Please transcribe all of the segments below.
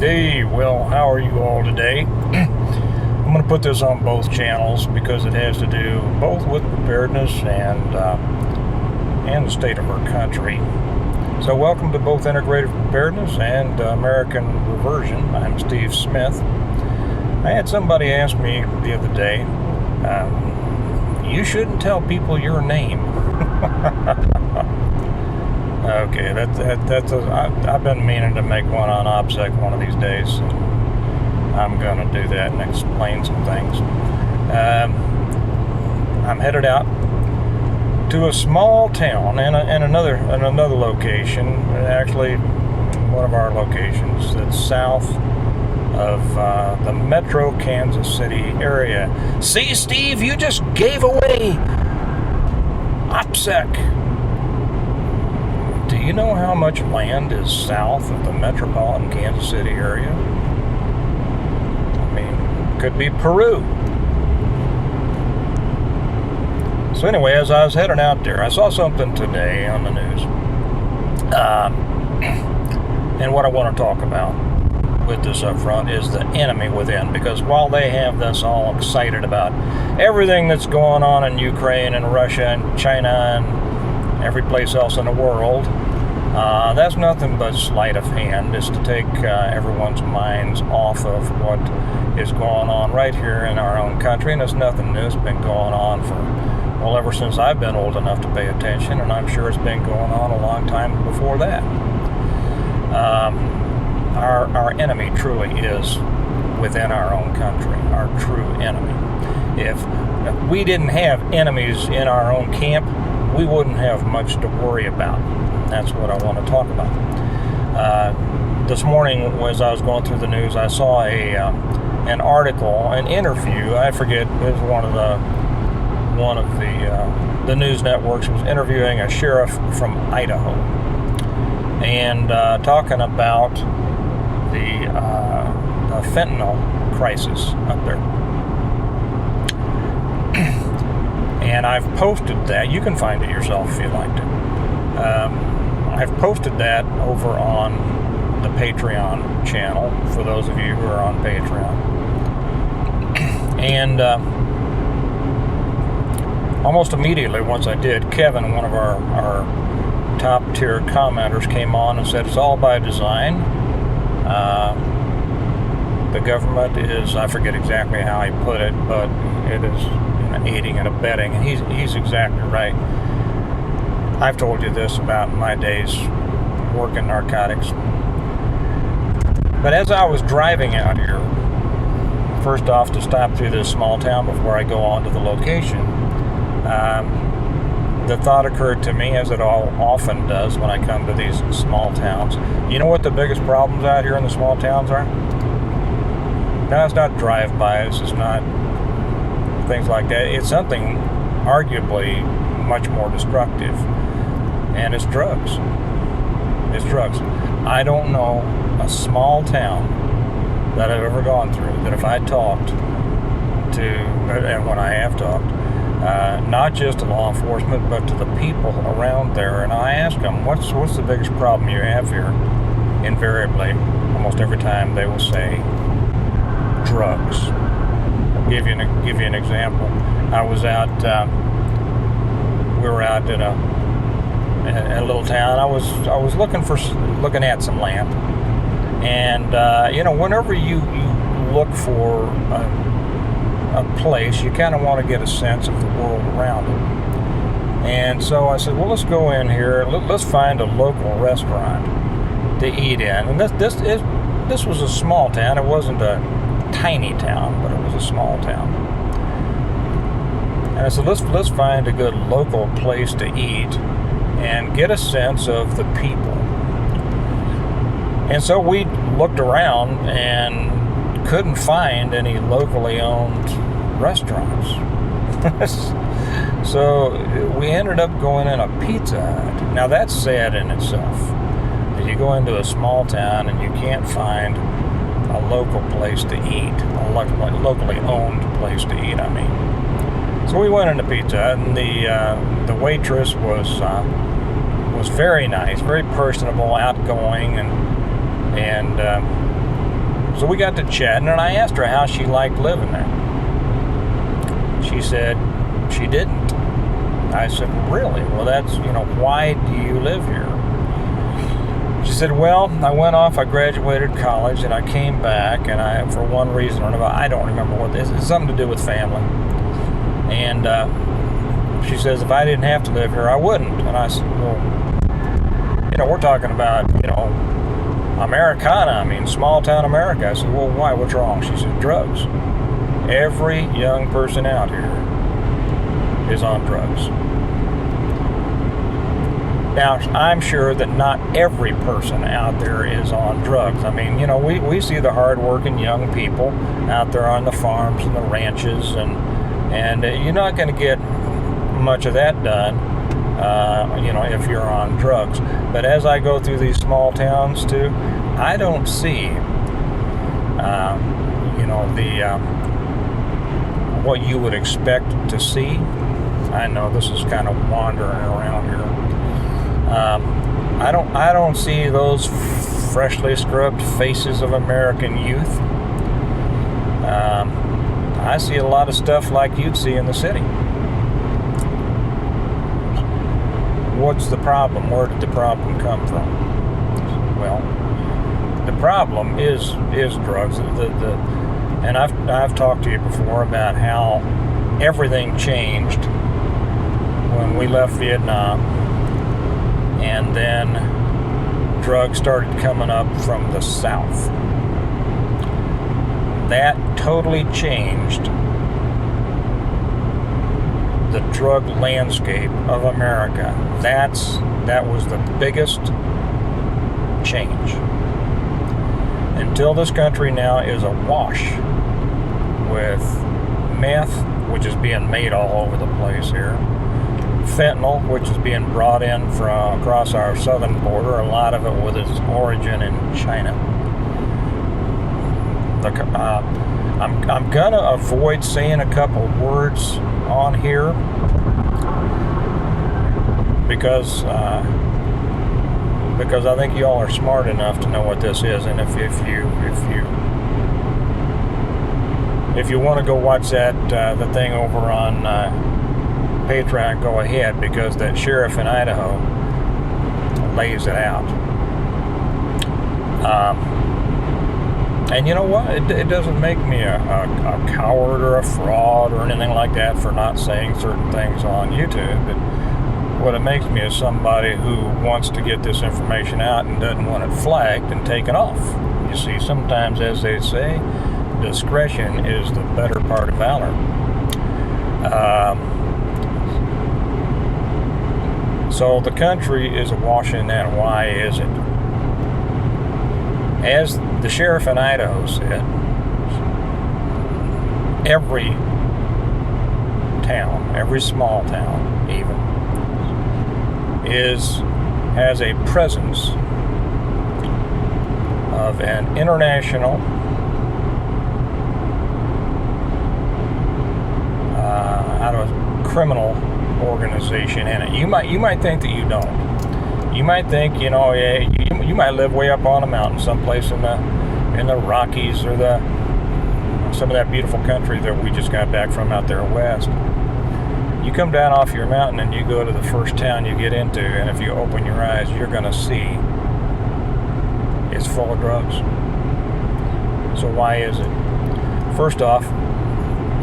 Hey, well, how are you all today? I'm going to put this on both channels because it has to do both with preparedness and the state of our country. So welcome to both Integrated Preparedness and American Reversion. I'm Steve Smith. I had somebody ask me the other day, you shouldn't tell people your name. Okay, I've been meaning to make one on OPSEC one of these days. So I'm going to do that and explain some things. I'm headed out to a small town in another location, actually one of our locations that's south of the metro Kansas City area. See, Steve, you just gave away OPSEC. Do you know how much land is south of the metropolitan Kansas City area? I mean, could be Peru. So anyway, as I was heading out there, I saw something today on the news. And what I want to talk about with this up front is the enemy within. Because while they have us all excited about everything that's going on in Ukraine and Russia and China and every place else in the world, that's nothing but sleight of hand. It's to take everyone's minds off of what is going on right here in our own country. And it's nothing new. It's been going on for, well, ever since I've been old enough to pay attention, and I'm sure it's been going on a long time before that. Our enemy truly is within our own country, our true enemy. If we didn't have enemies in our own camp, we wouldn't have much to worry about. That's what I want to talk about. This morning, as I was going through the news, I saw an article, an interview. I forget, it was one of the news networks was interviewing a sheriff from Idaho and talking about the fentanyl crisis up there. And I've posted that. You can find it yourself if you'd like to. I've posted that over on the Patreon channel for those of you who are on Patreon. And almost immediately once I did, Kevin, one of our top tier commenters, came on and said it's all by design. The government is, I forget exactly how he put it, but it is aiding and abetting, and he's exactly right. I've told you this about my days working narcotics. But as I was driving out here, first off to stop through this small town before I go on to the location, the thought occurred to me, as it often does when I come to these small towns. You know what the biggest problems out here in the small towns are? No, it's not drive-bys, it's not things like that. It's something arguably much more destructive, and it's drugs. It's drugs. I don't know a small town that I've ever gone through that if I talked to, and when I have talked, not just to law enforcement, but to the people around there, and I ask them, what's the biggest problem you have here? Invariably, almost every time they will say, drugs. I'll give you an example. I was out, we were out in a little town. I was looking at some land, and whenever you look for a place, you kind of want to get a sense of the world around it. And so I said, well, let's go in here. Let's find a local restaurant to eat in. And this was a small town. It wasn't a tiny town, but it was a small town. And I said, let's find a good local place to eat and get a sense of the people. And so we looked around and couldn't find any locally owned restaurants. So we ended up going in a Pizza Hut. Now that's sad in itself, that you go into a small town and you can't find a local place to eat, a locally owned place to eat, I mean. So we went into Pizza Hut, and the waitress was very nice, very personable, outgoing, and So we got to chatting, and I asked her how she liked living there. She said she didn't. I said, really? Well, that's, why do you live here? She said, well, I went off, I graduated college, and I came back, and for one reason or another, I don't remember what this is. It's something to do with family. And she says, if I didn't have to live here, I wouldn't. And I said, well, we're talking about, Americana, small town America. I said, well, why? What's wrong? She said, drugs. Every young person out here is on drugs. Now, I'm sure that not every person out there is on drugs. We see the hard-working young people out there on the farms and the ranches, and you're not going to get much of that done, if you're on drugs. But as I go through these small towns too, I don't see, what you would expect to see. I know this is kind of wandering around here. I don't see those freshly scrubbed faces of American youth. I see a lot of stuff like you'd see in the city. What's the problem? Where did the problem come from? Well, the problem is drugs. And I've talked to you before about how everything changed when we left Vietnam, and then drugs started coming up from the South. That totally changed the drug landscape of America. That was the biggest change. Until this country now is awash with meth, which is being made all over the place here, fentanyl, which is being brought in from across our southern border, a lot of it with its origin in China. I'm gonna avoid saying a couple words on here because I think y'all are smart enough to know what this is, and if you want to go watch that the thing over on Patreon, go ahead, because that sheriff in Idaho lays it out. And you know what? It doesn't make me a coward or a fraud or anything like that for not saying certain things on YouTube. But what it makes me is somebody who wants to get this information out and doesn't want it flagged and taken off. You see, sometimes, as they say, discretion is the better part of valor. So the country is awash in that. Why is it? As the sheriff in Idaho said, every town, every small town even, has a presence of an international criminal organization in it. You might think that you don't. You might think, you might live way up on a mountain, someplace in the Rockies or some of that beautiful country that we just got back from out there west. You come down off your mountain and you go to the first town you get into, and if you open your eyes, you're going to see it's full of drugs. So why is it? First off,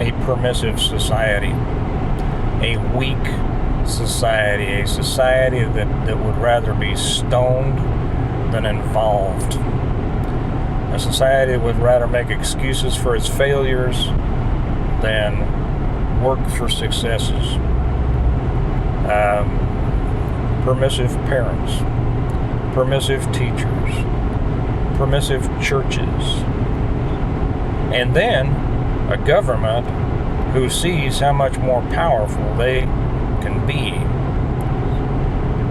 a permissive society, a weak society, a society that would rather be stoned than involved, a society that would rather make excuses for its failures than work for successes. Permissive parents, permissive teachers, permissive churches, and then a government who sees how much more powerful they can be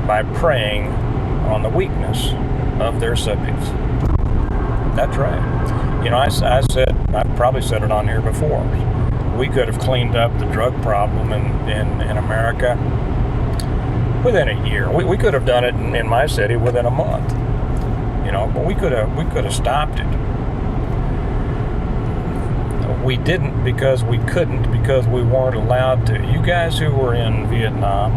by preying on the weakness of their subjects. That's right. I've probably said it on here before. We could have cleaned up the drug problem in America within a year. We could have done it in my city within a month. But we could have stopped it. we didn't because we couldn't, because we weren't allowed to. You guys who were in Vietnam,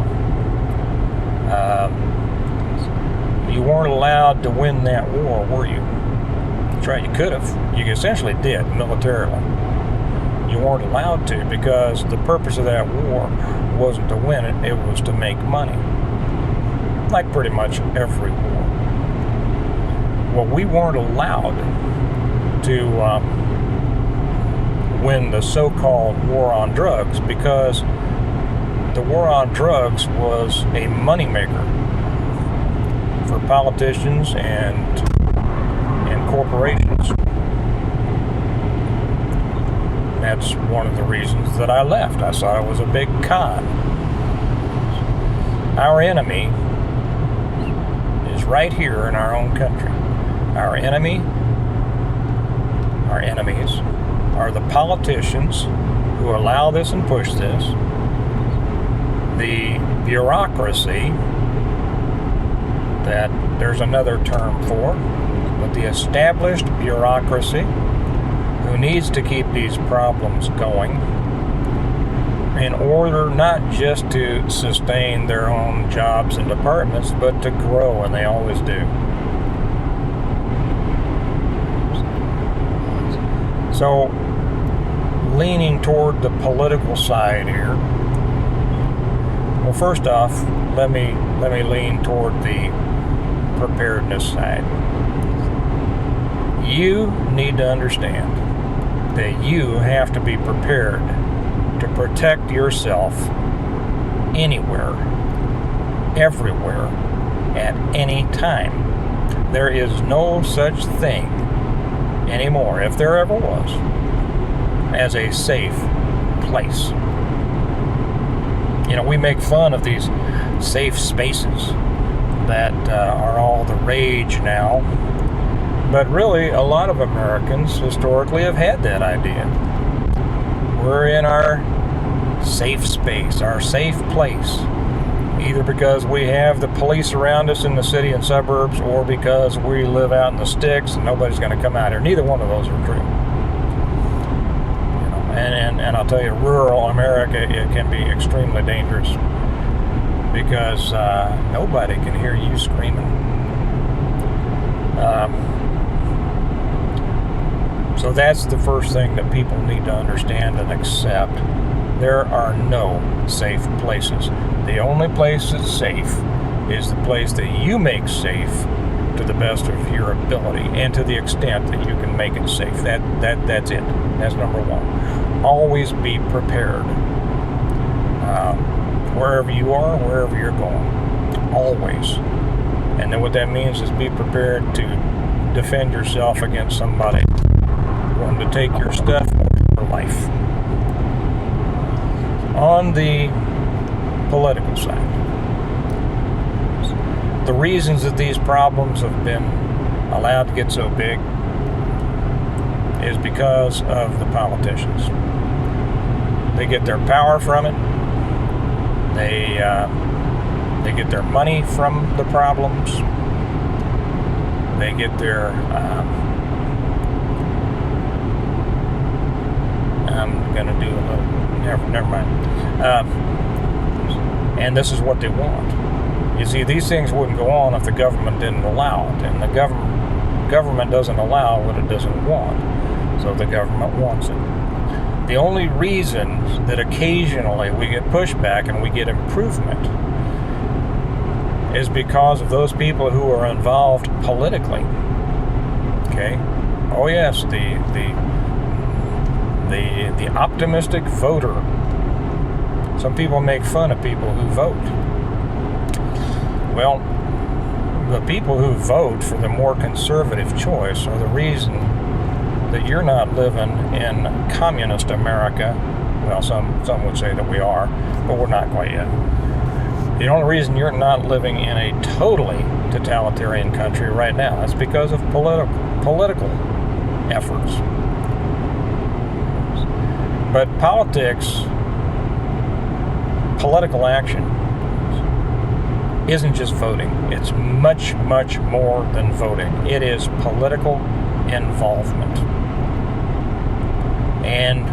you weren't allowed to win that war, were you? That's right, you could have. You essentially did, militarily. You weren't allowed to, because the purpose of that war wasn't to win it, it was to make money. Like pretty much every war. Well, we weren't allowed to win the so-called war on drugs, because the war on drugs was a moneymaker for politicians and corporations. That's one of the reasons that I left. I saw it was a big con. Our enemy is right here in our own country. Our enemies are the politicians who allow this and push this, the bureaucracy that there's another term for, but the established bureaucracy who needs to keep these problems going in order not just to sustain their own jobs and departments, but to grow, and they always do. So, leaning toward the political side here, well, first off, let me lean toward the preparedness side. You need to understand that you have to be prepared to protect yourself anywhere, everywhere, at any time. There is no such thing anymore, if there ever was, as a safe place. You know, we make fun of these safe spaces that are all the rage now, but really a lot of Americans historically have had that idea. We're in our safe space, our safe place, either because we have the police around us in the city and suburbs, or because we live out in the sticks and nobody's going to come out here. Neither one of those are true. You know, and I'll tell you, rural America, it can be extremely dangerous, because nobody can hear you screaming. So that's the first thing that people need to understand and accept. There are no safe places. The only place that's safe is the place that you make safe to the best of your ability, and to the extent that you can make it safe. That's it. That's number one. Always be prepared. Wherever you are, wherever you're going. Always. And then what that means is be prepared to defend yourself against somebody wanting to take your stuff or your life. On the political side, the reasons that these problems have been allowed to get so big is because of the politicians. They get their power from it. They get their money from the problems. They get their I'm going to do a little... Never mind. And this is what they want. You see, these things wouldn't go on if the government didn't allow it. And the government doesn't allow what it doesn't want. So the government wants it. The only reason that occasionally we get pushback and we get improvement is because of those people who are involved politically. Okay? Oh yes, the optimistic voter. Some people make fun of people who vote. Well, the people who vote for the more conservative choice are the reason that you're not living in communist America. Well, some would say that we are, but we're not quite yet. The only reason you're not living in a totally totalitarian country right now is because of political efforts. But political action isn't just voting. It's much, much more than voting. It is political involvement. And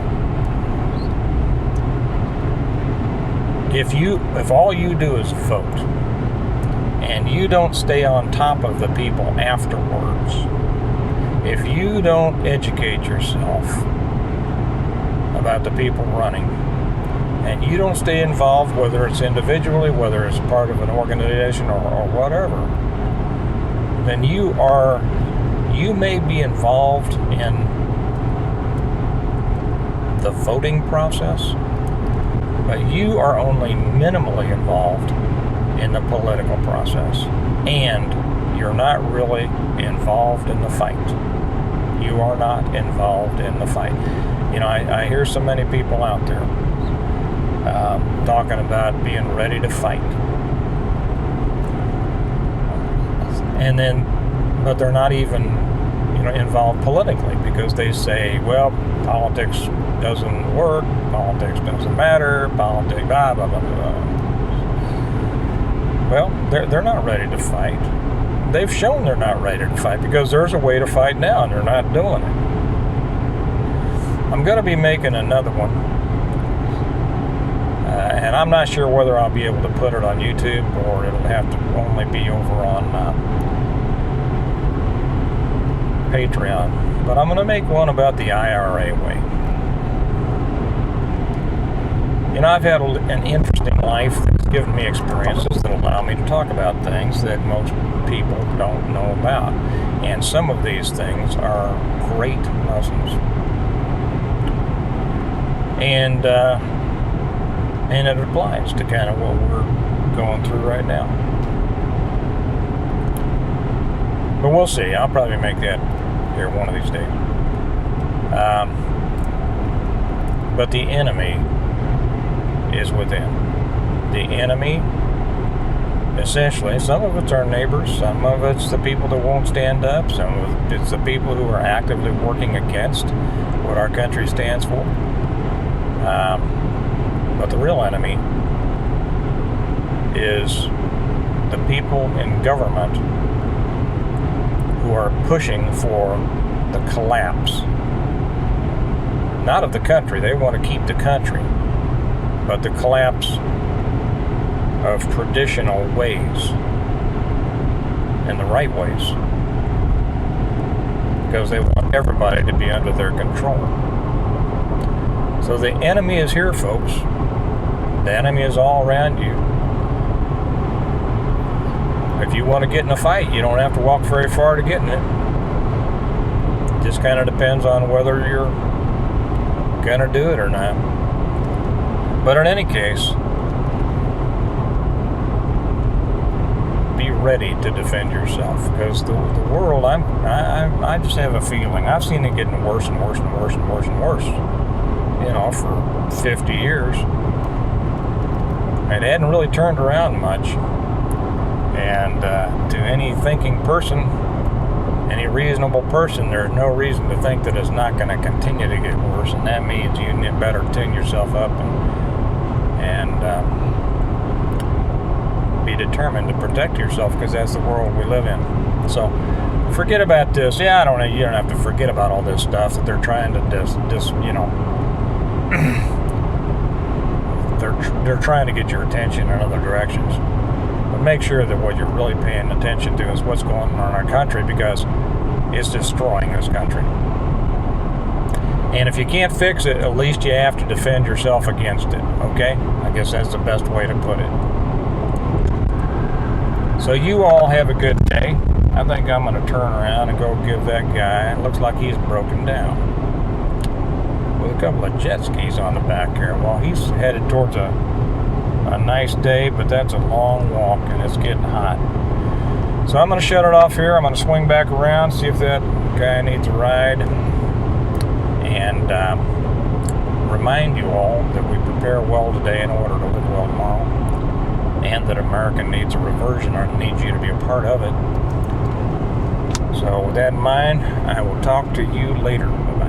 if all you do is vote, and you don't stay on top of the people afterwards, if you don't educate yourself about the people running, and you don't stay involved, whether it's individually, whether it's part of an organization or whatever, then you may be involved in the voting process, but you are only minimally involved in the political process, and you're not really involved in the fight. You are not involved in the fight. You know, I hear so many people out there talking about being ready to fight, but they're not even, involved politically, because they say, well, politics doesn't work, politics doesn't matter, politics, blah, blah, blah, blah. Well, they're not ready to fight. They've shown they're not ready to fight, because there's a way to fight now, and they're not doing it. I'm going to be making another one, and I'm not sure whether I'll be able to put it on YouTube, or it'll have to only be over on Patreon. But I'm going to make one about the IRA way. I've had an interesting life that's given me experiences that allow me to talk about things that most people don't know about. And some of these things are great lessons. And it applies to kind of what we're going through right now. But we'll see. I'll probably make that here one of these days. But the enemy is within. The enemy, essentially, some of it's our neighbors, some of it's the people that won't stand up, some of it's the people who are actively working against what our country stands for. But the real enemy is the people in government who are pushing for the collapse, not of the country. They want to keep the country, but the collapse of traditional ways and the right ways, because they want everybody to be under their control. So the enemy is here, folks. The enemy is all around you. If you want to get in a fight, you don't have to walk very far to get in it. It just kind of depends on whether you're going to do it or not. But in any case, be ready to defend yourself, because the world, I just have a feeling, I've seen it getting worse and worse and worse and worse and worse, for 50 years. It hadn't really turned around much. And to any thinking person, any reasonable person, there's no reason to think that it's not going to continue to get worse. And that means you better tune yourself up and be determined to protect yourself, because that's the world we live in. So forget about this. Yeah, you don't have to forget about all this stuff that they're trying to they're trying to get your attention in other directions. But make sure that what you're really paying attention to is what's going on in our country, because it's destroying this country. And if you can't fix it, at least you have to defend yourself against it, okay? I guess that's the best way to put it. So you all have a good day. I think I'm going to turn around and go give that guy, it looks like he's broken down, with a couple of jet skis on the back here. Well, he's headed towards a nice day, but that's a long walk, and it's getting hot. So I'm going to shut it off here. I'm going to swing back around, see if that guy needs a ride, and remind you all that we prepare well today in order to live well tomorrow, and that America needs a reversion, or needs you to be a part of it. So with that in mind, I will talk to you later. Bye-bye.